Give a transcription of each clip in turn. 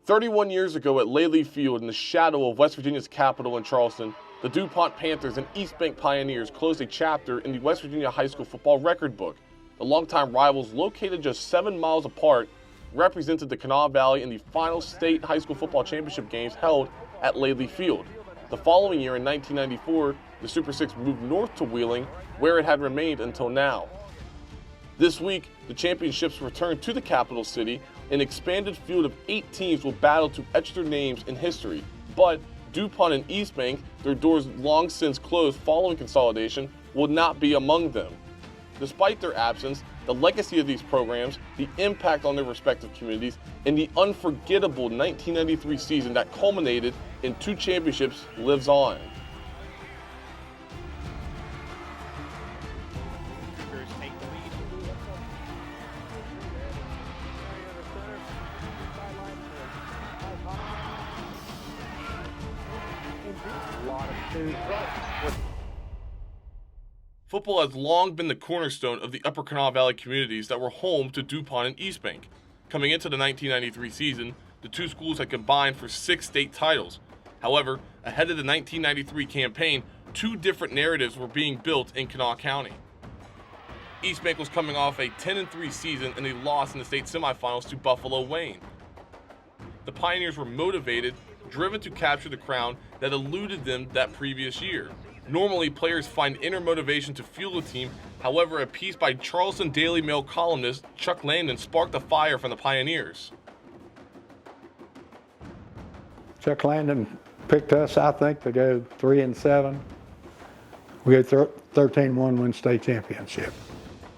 31 years ago at Laley Field in the shadow of West Virginia's capital in Charleston, the DuPont Panthers and East Bank Pioneers closed a chapter in the West Virginia high school football record book. The longtime rivals, located just 7 miles apart, represented the Kanawha Valley in the final state high school football championship games held at Laley Field. The following year, in 1994, the Super Six moved north to Wheeling, where it had remained until now. This week, the championships returned to the capital city. An expanded field of 8 teams will battle to etch their names in history. But DuPont and East Bank, their doors long since closed following consolidation, will not be among them. Despite their absence, the legacy of these programs, the impact on their respective communities, and the unforgettable 1993 season that culminated in 2 championships lives on. Football has long been the cornerstone of the Upper Kanawha Valley communities that were home to DuPont and East Bank. Coming into the 1993 season, the 2 schools had combined for 6 state titles. However, ahead of the 1993 campaign, 2 different narratives were being built in Kanawha County. East Bank was coming off a 10-3 season and a loss in the state semifinals to Buffalo Wayne. The Pioneers were motivated, driven to capture the crown that eluded them that previous year. Normally, players find inner motivation to fuel a team. However, a piece by Charleston Daily Mail columnist Chuck Landon sparked a fire from the Pioneers. Chuck Landon picked us, I think, to go 3-7. We had 13-1 win state championship.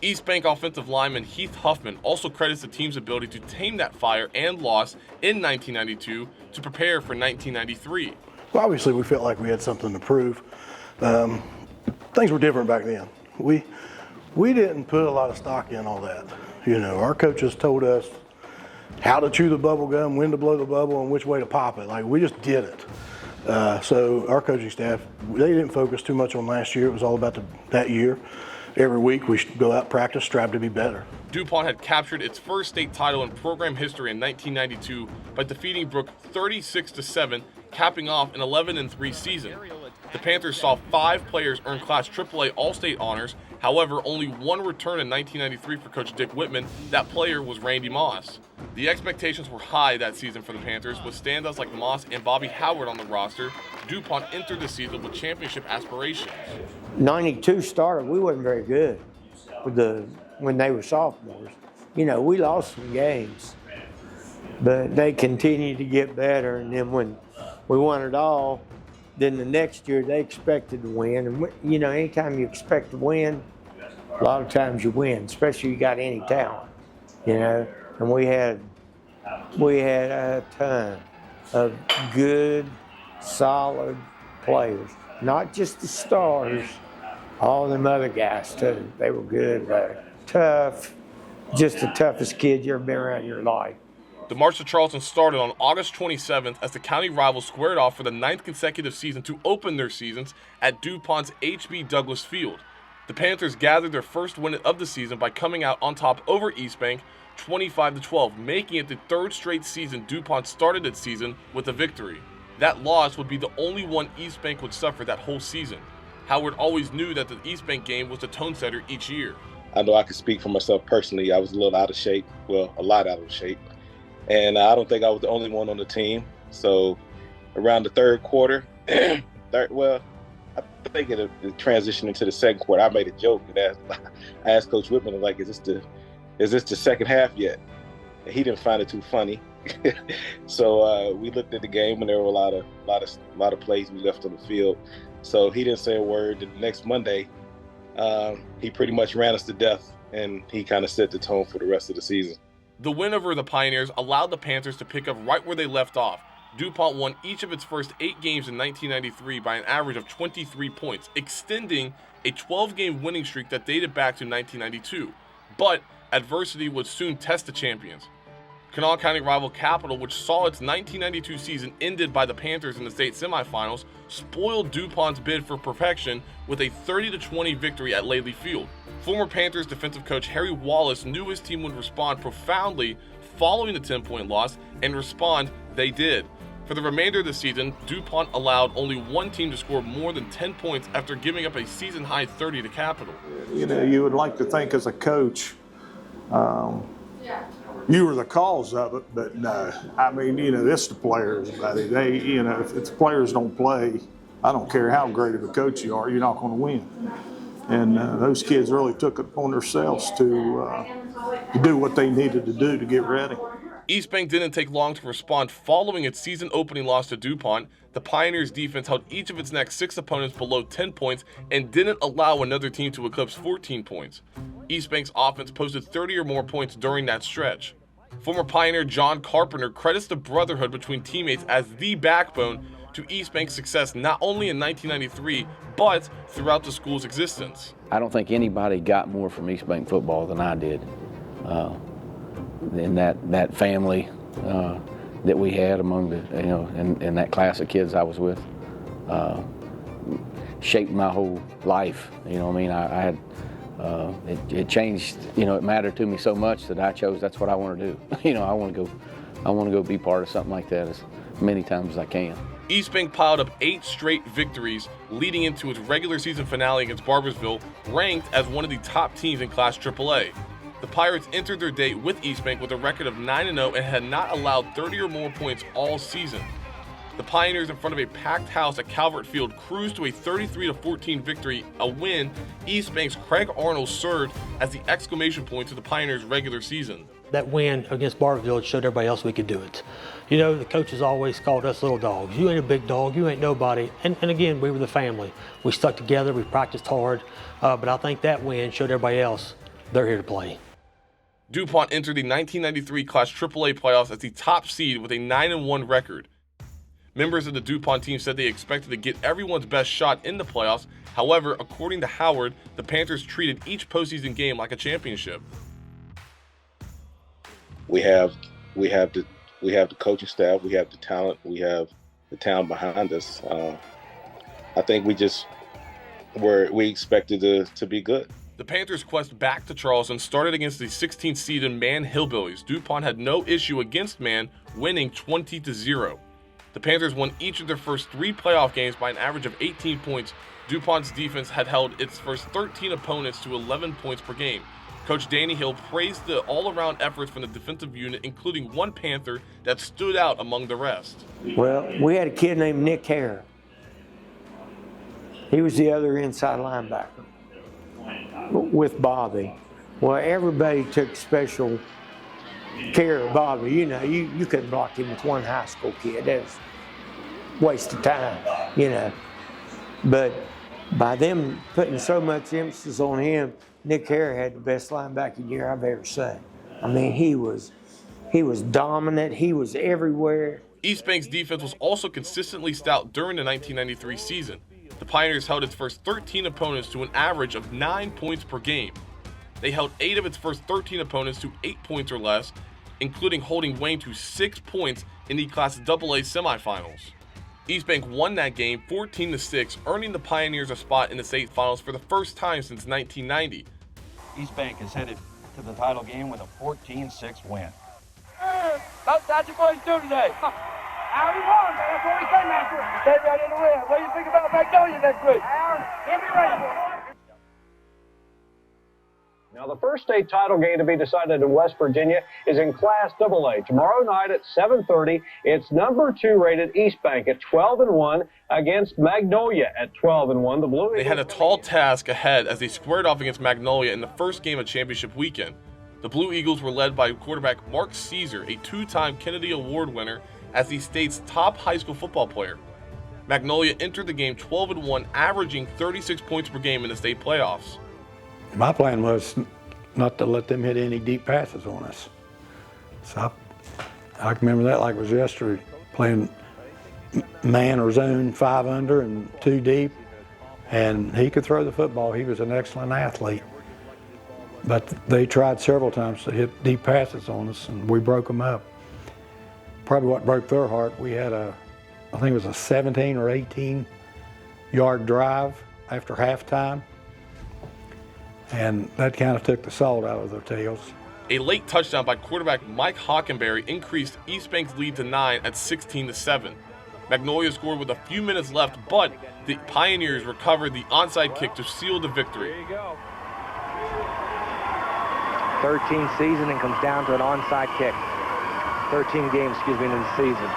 East Bank offensive lineman Heath Huffman also credits the team's ability to tame that fire and loss in 1992 to prepare for 1993. Well, obviously, we felt like we had something to prove. Things were different back then. We didn't put a lot of stock in all that. You know, our coaches told us how to chew the bubble gum, when to blow the bubble, and which way to pop it. Like, we just did it. So our coaching staff, they didn't focus too much on last year. It was all about that year. Every week we should go out, practice, strive to be better. DuPont had captured its first state title in program history in 1992 by defeating Brooke 36-7, capping off an 11-3 season. The Panthers saw 5 players earn Class AAA All-State honors. However, only 1 returned in 1993 for Coach Dick Whitman. That player was Randy Moss. The expectations were high that season for the Panthers. With standouts like Moss and Bobby Howard on the roster, DuPont entered the season with championship aspirations. 92 started, we wasn't very good when they were sophomores. You know, we lost some games, but they continued to get better. And then when we won it all, then the next year they expected to win. And, you know, anytime you expect to win, a lot of times you win, especially if you got any talent, you know. And we had a ton of good, solid players, not just the stars, all them other guys too. They were good, tough, just the toughest kid you've ever been around in your life. The march to Charleston started on August 27th as the county rivals squared off for the 9th consecutive season to open their seasons at DuPont's H.B. Douglas Field. The Panthers gathered their first win of the season by coming out on top over East Bank 25-12, making it the 3rd straight season DuPont started its season with a victory. That loss would be the only one East Bank would suffer that whole season. Howard always knew that the East Bank game was the tone setter each year. I know I can speak for myself personally. I was a little out of shape, well, a lot out of shape. And I don't think I was the only one on the team. So around the 3rd quarter, I think it transitioned into the 2nd quarter. I made a joke and I asked Coach Whitman, like, is this the second half yet? And he didn't find it too funny. So we looked at the game and there were a lot of plays we left on the field. So he didn't say a word. The next Monday, he pretty much ran us to death, and he kind of set the tone for the rest of the season. The win over the Pioneers allowed the Panthers to pick up right where they left off. DuPont won each of its first 8 games in 1993 by an average of 23 points, extending a 12-game winning streak that dated back to 1992. But adversity would soon test the champions. Kanawha County rival Capital, which saw its 1992 season ended by the Panthers in the state semifinals, spoiled DuPont's bid for perfection with a 30-20 victory at Laley Field. Former Panthers defensive coach Harry Wallace knew his team would respond profoundly following the 10-point loss, and respond they did. For the remainder of the season, DuPont allowed only one team to score more than 10 points after giving up a season-high 30 to Capital. You know, you would like to think as a coach, you were the cause of it, but no. I mean, you know, it's the players, buddy. They, you know, if the players don't play, I don't care how great of a coach you are, you're not going to win. And those kids really took it upon themselves to do what they needed to do to get ready. East Bank didn't take long to respond following its season-opening loss to DuPont. The Pioneers' defense held each of its next 6 opponents below 10 points and didn't allow another team to eclipse 14 points. East Bank's offense posted 30 or more points during that stretch. Former Pioneer John Carpenter credits the brotherhood between teammates as the backbone to East Bank's success not only in 1993, but throughout the school's existence. I don't think anybody got more from East Bank football than I did. In that family that we had among the, you know, and that class of kids I was with, shaped my whole life. You know what I mean? I had, it changed, you know, it mattered to me so much that I chose that's what I want to do. You know, I want to go be part of something like that as many times as I can. East Bank piled up 8 straight victories leading into its regular season finale against Barboursville, ranked as one of the top teams in Class AAA. The Pirates entered their day with East Bank with a record of 9-0 and had not allowed 30 or more points all season. The Pioneers, in front of a packed house at Calvert Field, cruised to a 33-14 victory, a win East Bank's Craig Arnold served as the exclamation point to the Pioneers' regular season. That win against Barboursville showed everybody else we could do it. You know, the coaches always called us little dogs. You ain't a big dog, you ain't nobody. And again, we were the family. We stuck together, we practiced hard, but I think that win showed everybody else they're here to play. DuPont entered the 1993 Class AAA playoffs as the top seed with a 9-1 record. Members of the DuPont team said they expected to get everyone's best shot in the playoffs. However, according to Howard, the Panthers treated each postseason game like a championship. We have the coaching staff, we have the talent, we have the talent behind us. I think we expected to be good. The Panthers' quest back to Charleston started against the 16th seed in Man Hillbillies. DuPont had no issue against Man, winning 20-0. The Panthers won each of their first 3 playoff games by an average of 18 points. DuPont's defense had held its first 13 opponents to 11 points per game. Coach Danny Hill praised the all-around efforts from the defensive unit, including one Panther that stood out among the rest. Well, we had a kid named Nick Hare. He was the other inside linebacker with Bobby. Well, everybody took special care of Bobby. You know, you couldn't block him with one high school kid. That was a waste of time, you know. But by them putting so much emphasis on him, Nick Hare had the best linebacking year I've ever seen. I mean, he was dominant. He was everywhere. East Bank's defense was also consistently stout during the 1993 season. The Pioneers held its first 13 opponents to an average of 9 points per game. They held 8 of its first 13 opponents to 8 points or less, including holding Wayne to 6 points in the Class AA semifinals. East Bank won that game 14-6, earning the Pioneers a spot in the state finals for the first time since 1990. East Bank is headed to the title game with a 14-6 win. How's your boys do today? How we won, man. That's what we say, Master. Stay right in the win. What do you think about Magnolia next week? Give me ready. Now, the first state title game to be decided in West Virginia is in Class AA. Tomorrow night at 7:30, it's number 2 rated East Bank at 12-1 against Magnolia at 12-1. The Blue Eagles. They had a tall task ahead as they squared off against Magnolia in the first game of championship weekend. The Blue Eagles were led by quarterback Mark Caesar, a 2-time Kennedy Award winner, as the state's top high school football player. Magnolia entered the game 12-1, averaging 36 points per game in the state playoffs. My plan was not to let them hit any deep passes on us. So I can remember that like it was yesterday, playing man or zone 5 under and 2 deep, and he could throw the football. He was an excellent athlete. But they tried several times to hit deep passes on us, and we broke them up. Probably what broke their heart, we had I think it was a 17 or 18 yard drive after halftime. And that kind of took the salt out of their tails. A late touchdown by quarterback Mike Hockenberry increased East Bank's lead to 9 at 16-7. Magnolia scored with a few minutes left, but the Pioneers recovered the onside kick to seal the victory. 13th season and comes down to an onside kick. 13 games, into the season.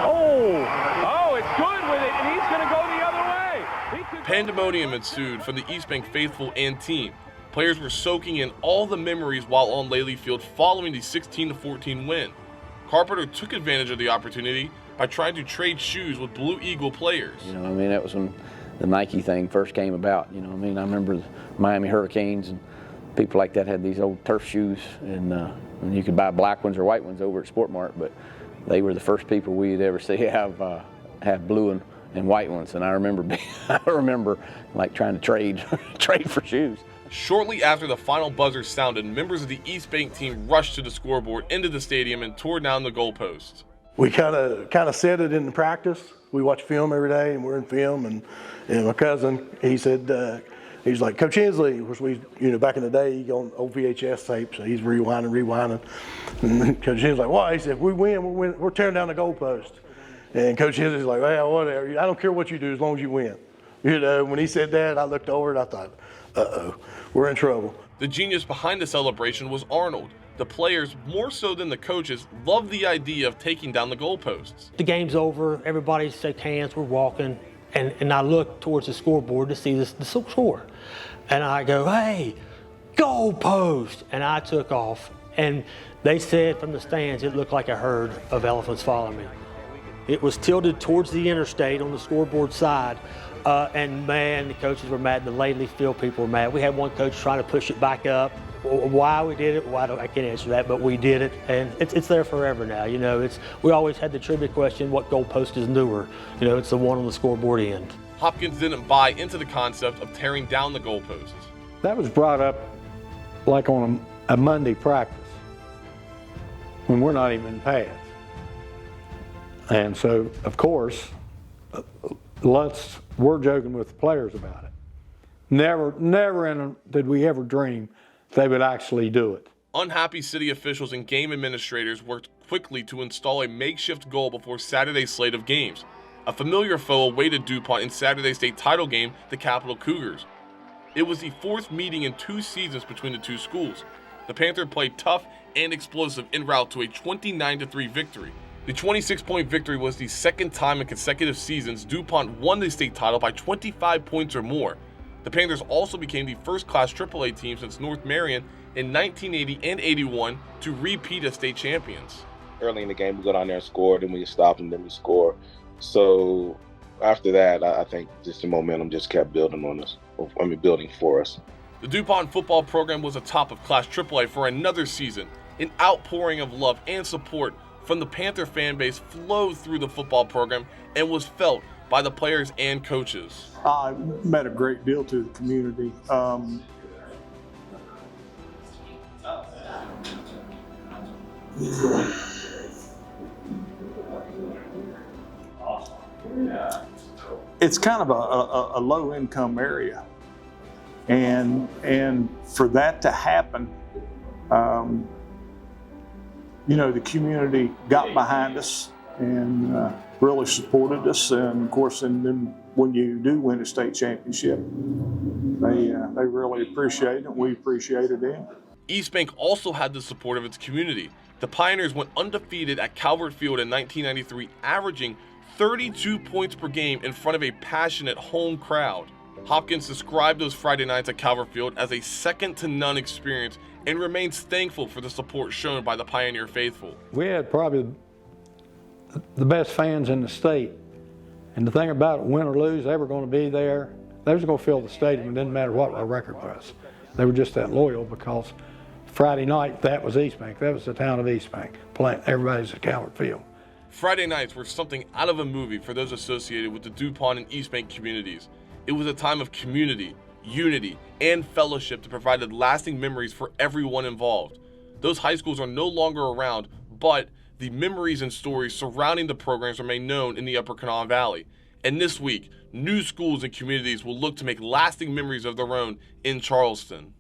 Oh, it's good with it, and he's going to go the other way. Pandemonium ensued from the East Bank faithful and team. Players were soaking in all the memories while on Laley Field following the 16-14 win. Carpenter took advantage of the opportunity by trying to trade shoes with Blue Eagle players. That was when the Nike thing first came about. I remember the Miami Hurricanes and people like that had these old turf shoes, and you could buy black ones or white ones over at Sport Mart, but they were the first people we'd ever see have blue and white ones. And I remember like trying to trade for shoes. Shortly after the final buzzer sounded, members of the East Bank team rushed to the scoreboard, into the stadium, and tore down the goalposts. We kind of said it in the practice. We watch film every day, and we're in film. And my cousin, he said, he's like, Coach Hensley, which we, back in the day, he on old VHS tape, so he's rewinding. And Coach Hensley's like, why? He said, if we win, we're tearing down the goalpost. And Coach Hensley's like, well, whatever. I don't care what you do as long as you win. When he said that, I looked over and I thought, uh-oh, we're in trouble. The genius behind the celebration was Arnold. The players, more so than the coaches, loved the idea of taking down the goalposts. The game's over, everybody shake hands, we're walking, and I look towards the scoreboard to see the score. And I go, hey, goalpost! And I took off, and they said from the stands it looked like a herd of elephants following me. It was tilted towards the interstate on the scoreboard side. And man, the coaches were mad. The Laley Field people were mad. We had one coach trying to push it back up. Why we did it, I can't answer that, but we did it, and it's there forever now. We always had the trivia question: what goalpost is newer? It's the one on the scoreboard end. Hopkins didn't buy into the concept of tearing down the goalposts. That was brought up like on a Monday practice when we're not even in pads. And so, of course, we're joking with the players about it. Never did we ever dream they would actually do it. Unhappy city officials and game administrators worked quickly to install a makeshift goal before Saturday's slate of games. A familiar foe awaited DuPont in Saturday's state title game, the Capital Cougars. It was the fourth meeting in 2 seasons between the two schools. The Panther played tough and explosive en route to a 29-3 victory. The 26-point victory was the second time in consecutive seasons DuPont won the state title by 25 points or more. The Panthers also became the first-class AAA team since North Marion in 1980 and 81 to repeat as state champions. Early in the game, we go down there and score, then we stop, and then we score. So after that, I think just the momentum just kept building for us. The DuPont football program was atop of Class AAA for another season. An outpouring of love and support from the Panther fan base flowed through the football program and was felt by the players and coaches. I meant a great deal to the community. It's kind of a low-income area, and for that to happen, the community got behind us and really supported us, and of course, and then when you do win a state championship, they really appreciate it. We appreciated them. East Bank also had the support of its community. The Pioneers went undefeated at Calvert Field in 1993, averaging 32 points per game in front of a passionate home crowd. Hopkins described those Friday nights at Calvert Field as a second-to-none experience and remains thankful for the support shown by the Pioneer faithful. We had probably the best fans in the state. And the thing about it, win or lose, they were going to be there. They was going to fill the stadium. It didn't matter what our record was. They were just that loyal because Friday night, that was East Bank. That was the town of East Bank. Everybody's at Calvert Field. Friday nights were something out of a movie for those associated with the DuPont and East Bank communities. It was a time of community, unity, and fellowship that provided lasting memories for everyone involved. Those high schools are no longer around, but the memories and stories surrounding the programs remain known in the Upper Kanawha Valley. And this week, new schools and communities will look to make lasting memories of their own in Charleston.